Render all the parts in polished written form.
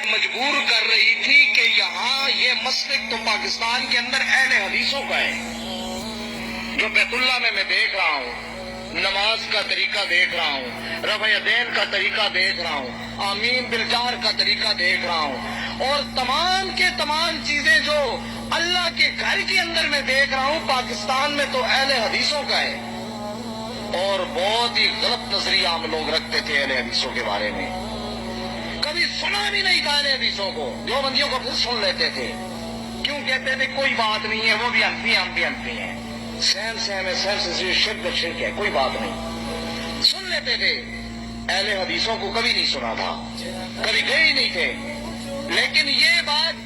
مجبور کر رہی تھی کہ یہاں یہ مسلک تو پاکستان کے اندر اہل حدیثوں کا ہے، جو بیت اللہ میں دیکھ رہا ہوں، نماز کا طریقہ دیکھ رہا ہوں، رفع یدین کا طریقہ دیکھ رہا ہوں، آمین بالجار کا طریقہ دیکھ رہا ہوں، اور تمام کے تمام چیزیں جو اللہ کے گھر کے اندر میں دیکھ رہا ہوں، پاکستان میں تو اہل حدیثوں کا ہے۔ اور بہت ہی غلط نظریہ ہم لوگ رکھتے تھے اہل حدیثوں کے بارے میں، کبھی سنا بھی نہیں تھا اہل حدیثوں کو، دیوبندیوں کو پھر سن لیتے تھے، کیوں کہتے تھے کوئی بات نہیں ہے، وہ بھی انفی ہیں ہم بھی انفی ہیں، سیم سیم ہے، سیم سے شرک شرک ہے، کوئی بات نہیں، سن لیتے تھے۔ اہل حدیثوں کو کبھی نہیں سنا تھا، کبھی گئے ہی نہیں تھے، لیکن یہ بات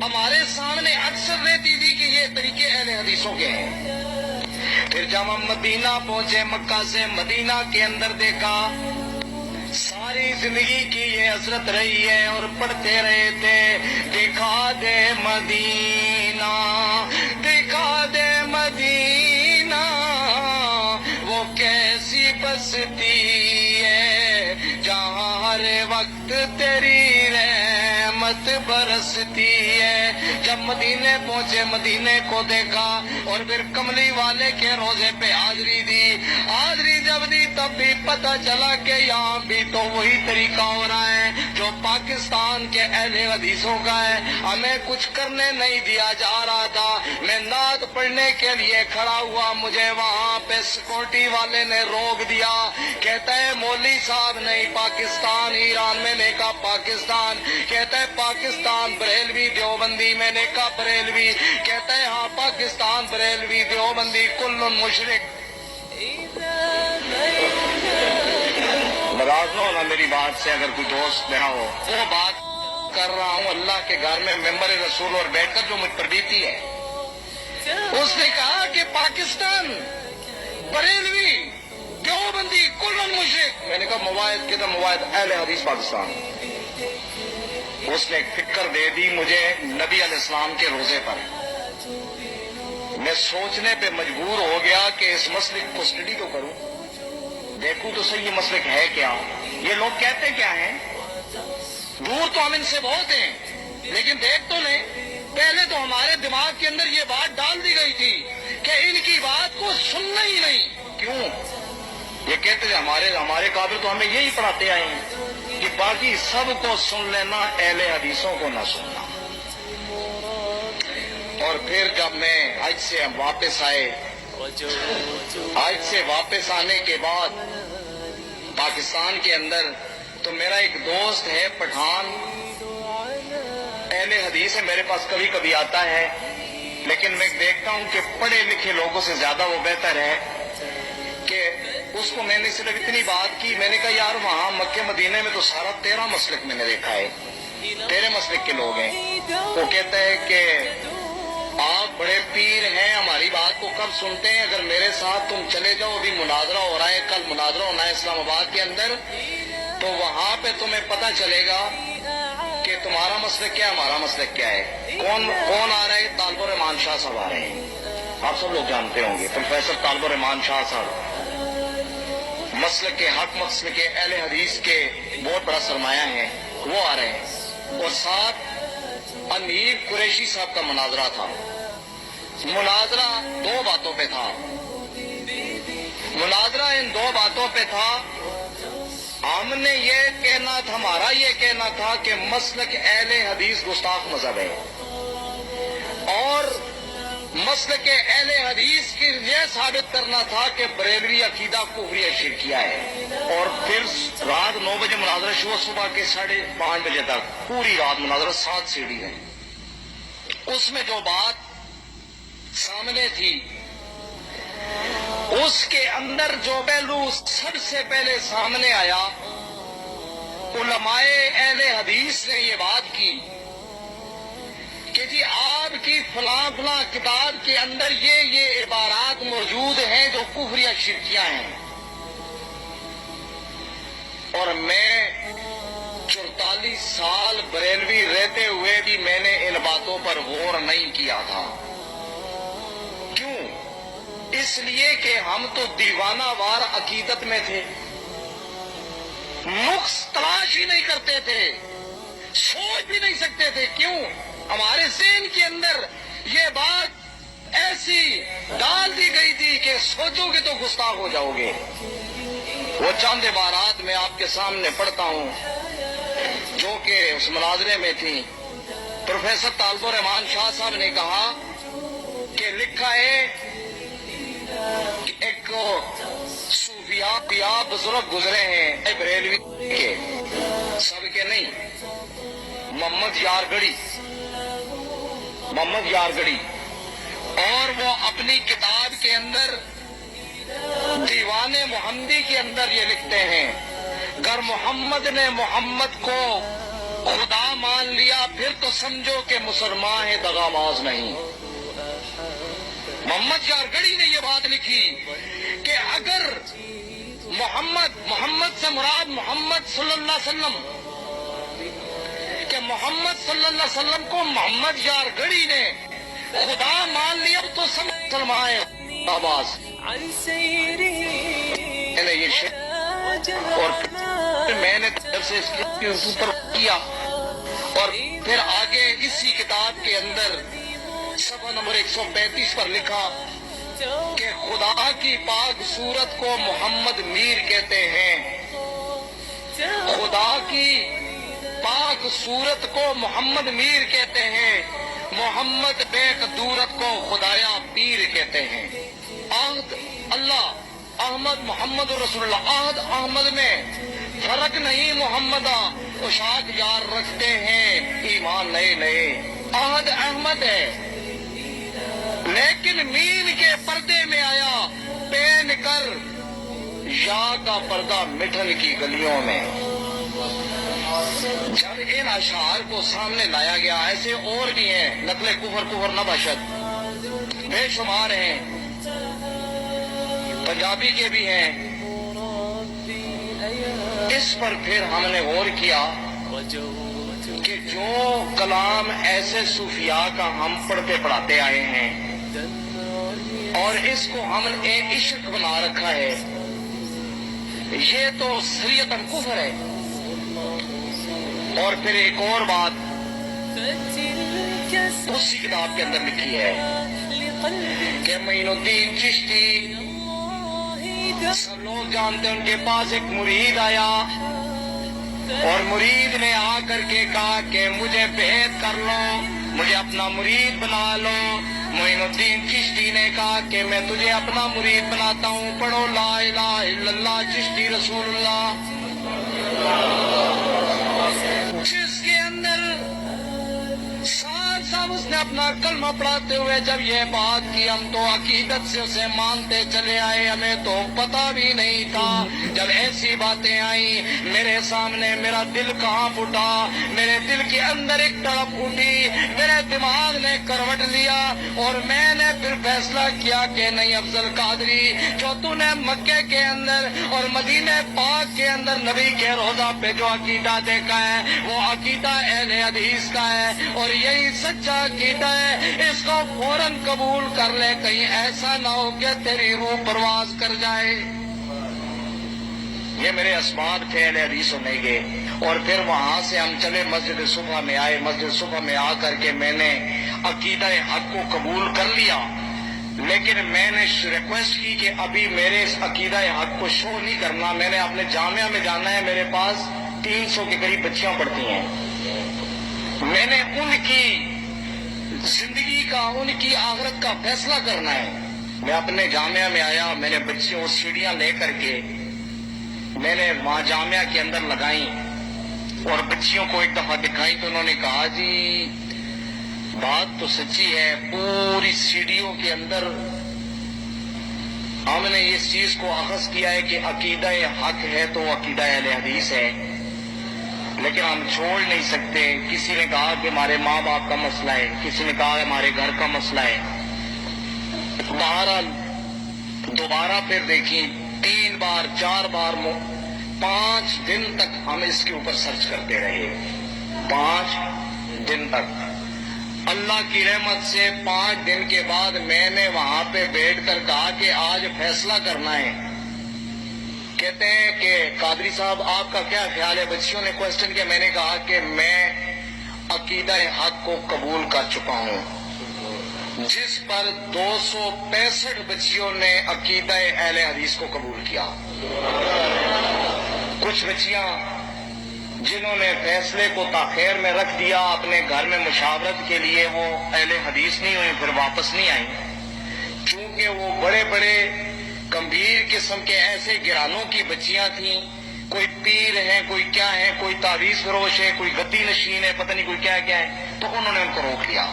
ہمارے سامنے اکثر رہتی تھی کہ یہ طریقے اہل حدیثوں کے ہیں۔ پھر جب ہم مدینہ پہنچے، مکہ سے مدینہ کے اندر دیکھا، ساری زندگی کی یہ حسرت رہی ہے اور پڑھتے رہے تھے، دکھا دے مدینہ، دکھا دے مدینہ، وہ کیسی بستی ہے جہاں ہر وقت تیری رحمت برستی ہے۔ جب مدینے پہنچے، مدینے کو دیکھا اور پھر کملی والے کے روزے پہ حاضری دی، حاضری جب دی تب بھی پتہ چلا کہ یہاں بھی تو وہی طریقہ ہو رہا ہے جو پاکستان کے اہل حدیثوں کا ہے۔ ہمیں کچھ کرنے نہیں دیا جا رہا تھا، میں نعت پڑھنے کے لیے کھڑا ہوا، مجھے وہاں پہ سیکورٹی والے نے روک دیا، کہتا ہے مولوی صاحب نہیں، پاکستان ایران، میں نے کہا پاکستان، کہتا ہے پاکستان بریلوی دیوبندی، میں نے کہا بریلوی، کہتا ہے ہاں پاکستان بریلوی دیوبندی کل مشرک۔ ناراض نہ ہونا میری بات سے، اگر کوئی دوست میرا ہو، وہ بات کر رہا ہوں اللہ کے گھر میں ممبر رسول اور بیٹھ کر جو مجھ پر بیتی ہے۔ اس نے کہا کہ پاکستان بریلوی دیوبندی کل مشرک، میں نے کہا مواعظ کدھر، مواعظ اہل حدیث پاکستان۔ اس نے فکر دے دی مجھے نبی علیہ السلام کے روزے پر۔ میں سوچنے پہ مجبور ہو گیا کہ اس مسلک کو اسٹڈی تو کروں، دیکھوں تو صحیح یہ مسلک ہے کیا، یہ لوگ کہتے کیا ہیں۔ دور تو ہم ان سے بہت ہیں، لیکن دیکھ تو لیں، پہلے تو ہمارے دماغ کے اندر یہ بات ڈال دی گئی تھی کہ ان کی بات کو سننا ہی نہیں۔ کیوں؟ یہ کہتے ہیں ہمارے قابل تو ہمیں یہی پڑھاتے آئے ہیں کہ باقی سب کو سن لینا، اہل حدیثوں کو نہ سننا۔ اور پھر جب میں حج سے واپس آئے، حج سے واپس آنے کے بعد پاکستان کے اندر، تو میرا ایک دوست ہے پٹھان، اہل حدیث ہے، میرے پاس کبھی کبھی آتا ہے، لیکن میں دیکھتا ہوں کہ پڑھے لکھے لوگوں سے زیادہ وہ بہتر ہے، کہ اس کو میں نے صرف اتنی بات کی، میں نے کہا یار وہاں مکہ مدینے میں تو سارا تیرا مسلک میں نے دیکھا ہے، تیرے مسلک کے لوگ ہیں۔ وہ کہتا ہے کہ آپ بڑے پیر ہیں، ہماری بات کو کب سنتے ہیں، اگر میرے ساتھ تم چلے جاؤ، ابھی مناظرہ ہو رہا ہے، کل مناظرہ ہونا ہے اسلام آباد کے اندر، تو وہاں پہ تمہیں پتہ چلے گا کہ تمہارا مسلک کیا ہے، ہمارا مسلک کیا ہے۔ کون آ رہا ہے؟ طالب الرحمان شاہ صاحب آ رہے ہیں، آپ سب لوگ جانتے ہوں گے، پروفیسر طالب الرحمان شاہ صاحب، مسلک کے حق، مسلک کے اہل حدیث کے بہت بڑا سرمایہ ہیں، وہ آ رہے ہیں، اور ساتھ امیر قریشی صاحب کا مناظرہ تھا۔ مناظرہ دو باتوں پہ تھا، مناظرہ ان دو باتوں پہ تھا۔ ہم نے یہ کہنا تھا، ہمارا یہ کہنا تھا کہ مسلک اہل حدیث گستاخ مذہب ہے، اور مسلک اہل حدیث کی یہ ثابت کرنا تھا کہ بریلوی عقیدہ کفری شرکیہ ہے۔ اور پھر رات 9 بجے مناظرہ شروع، صبح کے 5:30 بجے تک پوری رات مناظرہ، 7 سیڑھی ہے۔ اس میں جو بات سامنے تھی، اس کے اندر جو پہلو سب سے پہلے سامنے آیا، علماء اہل حدیث نے یہ بات کی کہ جی آپ کی فلاں فلاں کتاب کے اندر یہ عبارات موجود ہیں جو کفریہ شرکیہ ہیں، اور میں 44 سال بریلوی رہتے ہوئے بھی میں نے ان باتوں پر غور نہیں کیا تھا۔ کیوں؟ اس لیے کہ ہم تو دیوانہ وار عقیدت میں تھے، نقص تلاش ہی نہیں کرتے تھے، سوچ بھی نہیں سکتے تھے. کیوں؟ ہمارے ذہن کے اندر یہ بات ایسی ڈال دی گئی تھی کہ سوچو گے تو گستاخ ہو جاؤ گے. وہ چند عبارات میں آپ کے سامنے پڑھتا ہوں جو کہ اس مناظرے میں تھی. پروفیسر طالب الرحمان شاہ صاحب نے کہا کہ لکھا ہے کہ ایک صوفیاء بزرگ گزرے ہیں بریلوی کے، سب کے نہیں، محمد یار گڑی، اور وہ اپنی کتاب کے اندر دیوان محمدی کے اندر یہ لکھتے ہیں، اگر محمد نے محمد کو خدا مان لیا پھر تو سمجھو کہ مسلمان ہے، دغاباز نہیں. محمد یار گڑی نے یہ بات لکھی کہ اگر محمد سے مراد محمد صلی اللہ علیہ وسلم، کہ محمد صلی اللہ علیہ وسلم کو محمد یار گڑی نے خدا مان لیا تو سب مسلمان ہے، دغاباز. اور میں نے سے اس کے اوپر کیا اور پھر آگے اسی کتاب کے اندر صفحہ نمبر 135 پر لکھا کہ خدا کی پاک صورت کو محمد میر کہتے ہیں. خدا کی پاک صورت کو محمد میر کہتے ہیں، محمد بے قدورت کو خدایا پیر کہتے ہیں. عہد اللہ احمد محمد رسول اللہ، عہد احمد میں فرق نہیں، محمدہ اشاک یار رکھتے ہیں ایمان نئے. عہد احمد ہے لیکن مین کے پردے میں آیا، پین کر یا کا پردہ مٹھن کی گلیوں میں. جب ان اشعار کو سامنے لایا گیا، ایسے اور بھی ہیں، نقل کفر نہ بشد بے شمار ہیں، پنجابی کے بھی ہیں. اس پر پھر ہم نے غور کیا کہ جو کلام ایسے صوفیاء کا ہم پڑھتے پڑھاتے آئے ہیں اور اس کو ہم نے عشق بنا رکھا ہے، یہ تو شریعتاً کفر ہے. اور پھر ایک اور بات اسی کتاب کے اندر لکھی ہے کہ معین الدین چشتی، سب لوگ جانتے ہیں، ان کے پاس ایک مرید آیا اور مرید نے آ کر کے کہا کہ مجھے بیعت کر لو، مجھے اپنا مرید بنا لو. معین الدین چشتی نے کہا کہ میں تجھے اپنا مرید بناتا ہوں، پڑھو لا الہ الا اللہ چشتی رسول اللہ. جس کے اندر صاحب اس نے اپنا کلمہ پڑھاتے ہوئے جب یہ بات کی، ہم تو عقیدت سے اسے مانتے چلے آئے، ہمیں تو پتہ بھی نہیں تھا. جب ایسی باتیں آئیں میرے سامنے، میرا دل کانپ اٹھا، میرے دل کے اندر ایک تڑپ اٹھی، میرے دماغ نے کروٹ لیا اور میں نے پھر فیصلہ کیا کہ نہیں افضل قادری، جو تو نے مکے کے اندر اور مدینہ پاک کے اندر نبی کے روضہ پہ جو عقیدہ دیکھا ہے وہ عقیدہ اہل حدیث کا ہے اور یہی سچا عقیدہ ہے، اس کو فوراً قبول کر لے، کہیں ایسا نہ ہو کہ تیری روح پرواز کر جائے. یہ میرے اسباب تھے اہل حدیث ہونے کے. اور پھر وہاں سے ہم چلے مسجد صبح میں آئے. مسجد صبح میں آ کر کے میں نے عقیدہ حق کو قبول کر لیا، لیکن میں نے ریکویسٹ کی کہ ابھی میرے اس عقیدہ حق کو شو نہیں کرنا، میں نے اپنے جامعہ میں جانا ہے، میرے پاس 300 کے قریب بچیاں پڑھتی ہیں، میں نے ان کی زندگی کا، ان کی آخرت کا فیصلہ کرنا ہے. میں اپنے جامعہ میں آیا، میں نے بچیوں سیڑھیاں لے کر کے میں نے وہاں جامعہ کے اندر لگائیں اور بچیوں کو ایک دفعہ دکھائی تو انہوں نے کہا جی بات تو سچی ہے، پوری سیڑھیوں کے اندر ہم نے اس چیز کو اخذ کیا ہے کہ عقیدہ حق ہے تو عقیدہ اہل حدیث ہے، لیکن ہم چھوڑ نہیں سکتے. کسی نے کہا کہ ہمارے ماں باپ کا مسئلہ ہے، کسی نے کہا ہمارے گھر کا مسئلہ ہے. بہرحال دوبارہ پھر دیکھیں، 3 بار 4 بار 5 دن تک ہم اس کے اوپر سرچ کرتے رہے. 5 دن تک اللہ کی رحمت سے 5 دن کے بعد میں نے وہاں پہ بیٹھ کر کہا کہ آج فیصلہ کرنا ہے. کہتے ہیں کہ قادری صاحب آپ کا کیا خیال ہے؟ بچیوں نے کوشچن کیا، میں نے کہا کہ میں عقیدہ حق کو قبول کر چکا ہوں، جس پر 265 بچیوں نے عقیدہ اہل حدیث کو قبول کیا۔ کچھ بچیاں جنہوں نے فیصلے کو تاخیر میں رکھ دیا، اپنے گھر میں مشاورت کے لیے وہ اہل حدیث نہیں ہوئی، پھر واپس نہیں آئیں، چونکہ وہ بڑے بڑے گمبھیر قسم کے ایسے گرانوں کی بچیاں تھیں، کوئی پیر ہیں، کوئی کیا ہے، کوئی تعویذ فروش ہے، کوئی گدی نشین ہے، پتہ نہیں کوئی کیا کیا ہے، تو انہوں نے ان کو روک لیا۔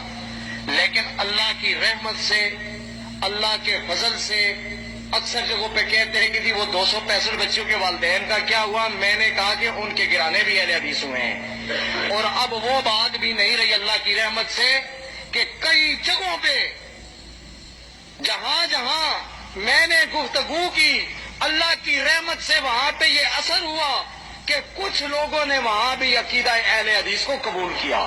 لیکن اللہ کی رحمت سے، اللہ کے فضل سے، اکثر جگہوں پہ کہتے ہیں کہ جی وہ 265 بچیوں کے والدین کا کیا ہوا، میں نے کہا کہ ان کے گرانے بھی اہل حدیث ہوئے ہیں۔ اور اب وہ بات بھی نہیں رہی اللہ کی رحمت سے کہ کئی جگہوں پہ جہاں جہاں میں نے گفتگو کی، اللہ کی رحمت سے وہاں پہ یہ اثر ہوا کہ کچھ لوگوں نے وہاں بھی عقیدہ اہل حدیث کو قبول کیا۔